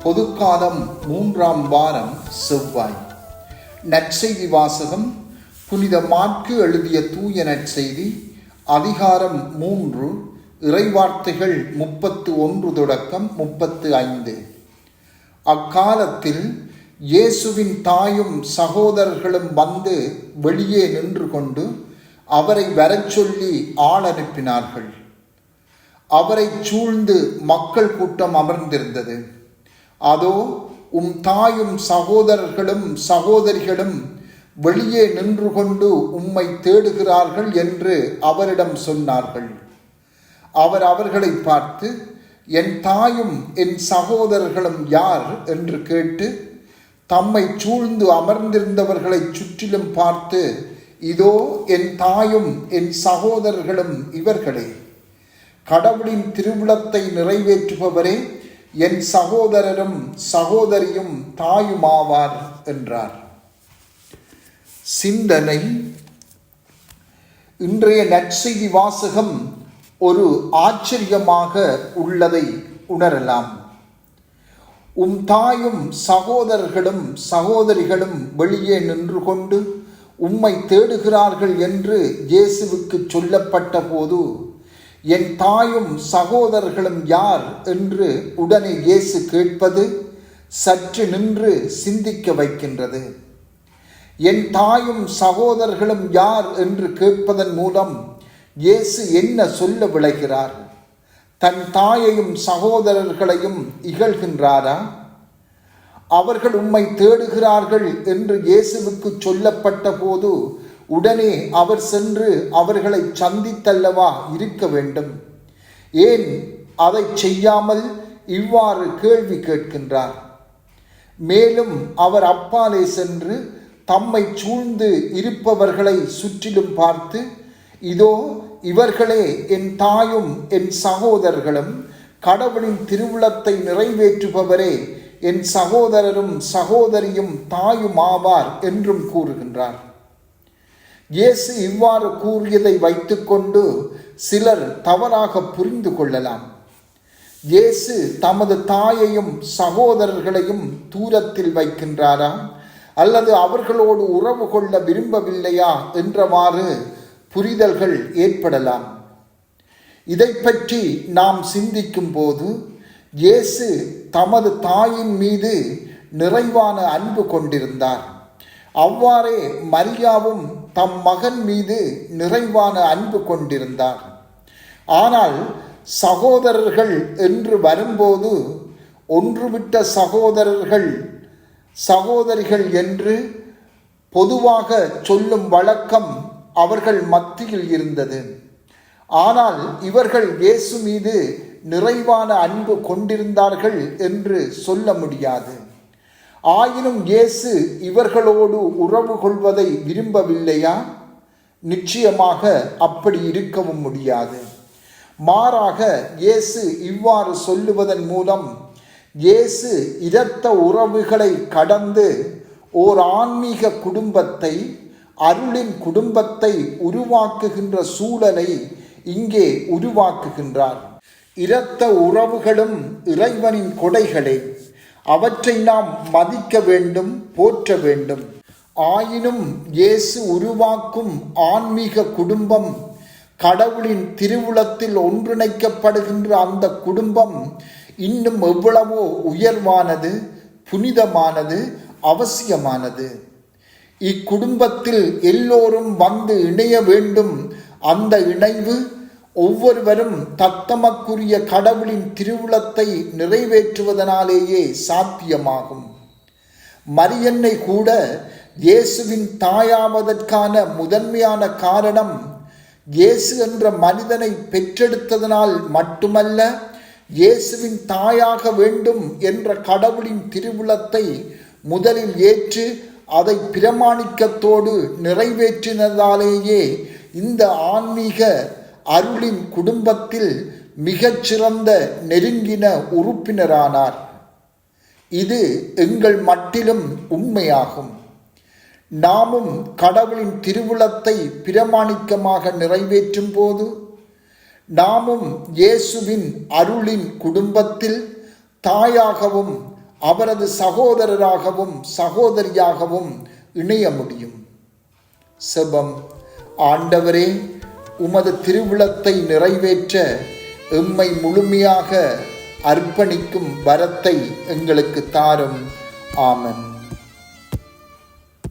பொதுக்காலம் 3ஆம் வாரம் செவ்வாய். நற்செய்தி வாசகம் புனித மாற்கு எழுதிய தூய நற்செய்தி அதிகாரம் 3 இறைவார்த்தைகள் 31 தொடக்கம் 35. அக்காலத்தில் இயேசுவின் தாயும் சகோதரர்களும் வந்து வெளியே நின்று கொண்டு அவரை வரச் சொல்லி ஆள் அனுப்பினார்கள். அவரை சூழ்ந்து மக்கள் கூட்டம் அமர்ந்திருந்தது. அதோ தாயும் சகோதரர்களும் சகோதரிகளும் வெளியே நின்று கொண்டு உம்மை தேடுகிறார்கள் என்று அவரிடம் சொன்னார்கள். அவர் அவர்களை பார்த்து, என் தாயும் என் சகோதரர்களும் யார் என்று கேட்டு தம்மை சூழ்ந்து அமர்ந்திருந்தவர்களை சுற்றிலும் பார்த்து, இதோ என் தாயும் என் சகோதரர்களும் இவர்களே. கடவுளின் திருவுளத்தை நிறைவேற்றுபவரே என் சகோதரரும் சகோதரியும் தாயுமாவார் என்றார். சிந்தனை. இன்றைய நற்செய்தி வாசகம் ஒரு ஆச்சரியமாக உள்ளதை உணரலாம். தாயும் சகோதரர்களும் சகோதரிகளும் வெளியே நின்று கொண்டு உம்மை தேடுகிறார்கள் என்று இயேசுவுக்கு சொல்லப்பட்ட போது, என் தாயும் சகோதரர்களும் யார் என்று உடனே இயேசு கேட்பது சற்று நின்று சிந்திக்க வைக்கின்றது. என் தாயும் சகோதரர்களும் யார் என்று கேட்பதன் மூலம் இயேசு என்ன சொல்ல விளைகிறார்? தன் தாயையும் சகோதரர்களையும் இகழ்கின்றாரா? அவர்கள் உம்மை தேடுகிறார்கள் என்று இயேசுவுக்கு சொல்லப்பட்ட போது உடனே அவர் சென்று அவர்களை சந்தித்தல்லவா இருக்க வேண்டும். ஏன் அதை செய்யாமல் இவ்வாறு கேள்வி கேட்கின்றார்? மேலும் அவர் அப்பாலே சென்று தம்மை சூழ்ந்து இருப்பவர்களை சுற்றிலும் பார்த்து, இதோ இவர்களே என் தாயும் என் சகோதரர்களும், கடவுளின் திருவுளத்தை நிறைவேற்றுபவரே என் சகோதரரும் சகோதரியும் தாயும் ஆவார் என்றும் கூறுகின்றார். இயேசு இவ்வாறு கூறியதை வைத்துக்கொண்டு சிலர் தவறாக புரிந்து கொள்ளலாம். இயேசு தமது தாயையும் சகோதரர்களையும் தூரத்தில் வைக்கின்றாரா, அல்லது அவர்களோடு உறவு கொள்ள விரும்பவில்லையா என்றவாறு புரிதல்கள் ஏற்படலாம். இதை பற்றி நாம் சிந்திக்கும் போது இயேசு தமது தாயின் மீது நிறைவான அன்பு கொண்டிருந்தார். அவ்வாறே மரியாவும் தம் மகன் மீது நிறைவான அன்பு கொண்டிருந்தார். ஆனால் சகோதரர்கள் என்று வரும்போது ஒன்றுவிட்ட சகோதரிகள் என்று பொதுவாக சொல்லும் வழக்கம் அவர்கள் மத்தியில் இருந்தது. ஆனால் இவர்கள் இயேசு மீது நிறைவான அன்பு கொண்டிருந்தார்கள் என்று சொல்ல முடியாது. ஆயினும் இயேசு இவர்களோடு உறவு கொள்வதை விரும்பவில்லையா? நிச்சயமாக அப்படி இருக்கவும் முடியாது. மாறாக இயேசு இவ்வாறு சொல்லுவதன் மூலம் இயேசு இரத்த உறவுகளை கடந்து ஓர் ஆன்மீக குடும்பத்தை, அருளின் குடும்பத்தை உருவாக்குகின்ற சூழலை இங்கே உருவாக்குகின்றார். இரத்த உறவுகளும் இறைவனின் கொடைகளே. அவற்றை நாம் மதிக்க வேண்டும், போற்ற வேண்டும். ஆயினும் இயேசு உருவாக்கும் ஆன்மீக குடும்பம், கடவுளின் திருவுளத்தில் ஒன்றிணைக்கப்படுகின்ற அந்த குடும்பம் இன்னும் எவ்வளவோ உயர்வானது, புனிதமானது, அவசியமானது. இக்குடும்பத்தில் எல்லோரும் வந்து இணைய வேண்டும். அந்த இணைவு ஒவ்வொருவரும் தத்தமக்குரிய கடவுளின் திருவுளத்தை நிறைவேற்றுவதனாலேயே சாத்தியமாகும். மரியன்னை கூட இயேசுவின் தாயாவதற்கான முதன்மையான காரணம் இயேசு என்ற மனிதனை பெற்றெடுத்ததனால் மட்டுமல்ல, இயேசுவின் தாயாக வேண்டும் என்ற கடவுளின் திருவுளத்தை முதலில் ஏற்று அதை பிரமாணிக்கத்தோடு நிறைவேற்றினதாலேயே இந்த ஆன்மீக அருளின் குடும்பத்தில் மிகச்சிறந்த நெருங்கின உறுப்பினரானார். இது எங்கள் மட்டிலும் உண்மையாகும். நாமும் கடவுளின் திருவுளத்தை பிரமாணிக்கமாக நிறைவேற்றும் போது நாமும் இயேசுவின் அருளின் குடும்பத்தில் தாயாகவும் அவரது சகோதரராகவும் சகோதரியாகவும் இணைய முடியும். செபம். ஆண்டவரே, உமது திருவிழத்தை நிறைவேற்ற எம்மை முழுமையாக அர்ப்பணிக்கும் வரத்தை எங்களுக்கு தாரும். ஆமென்.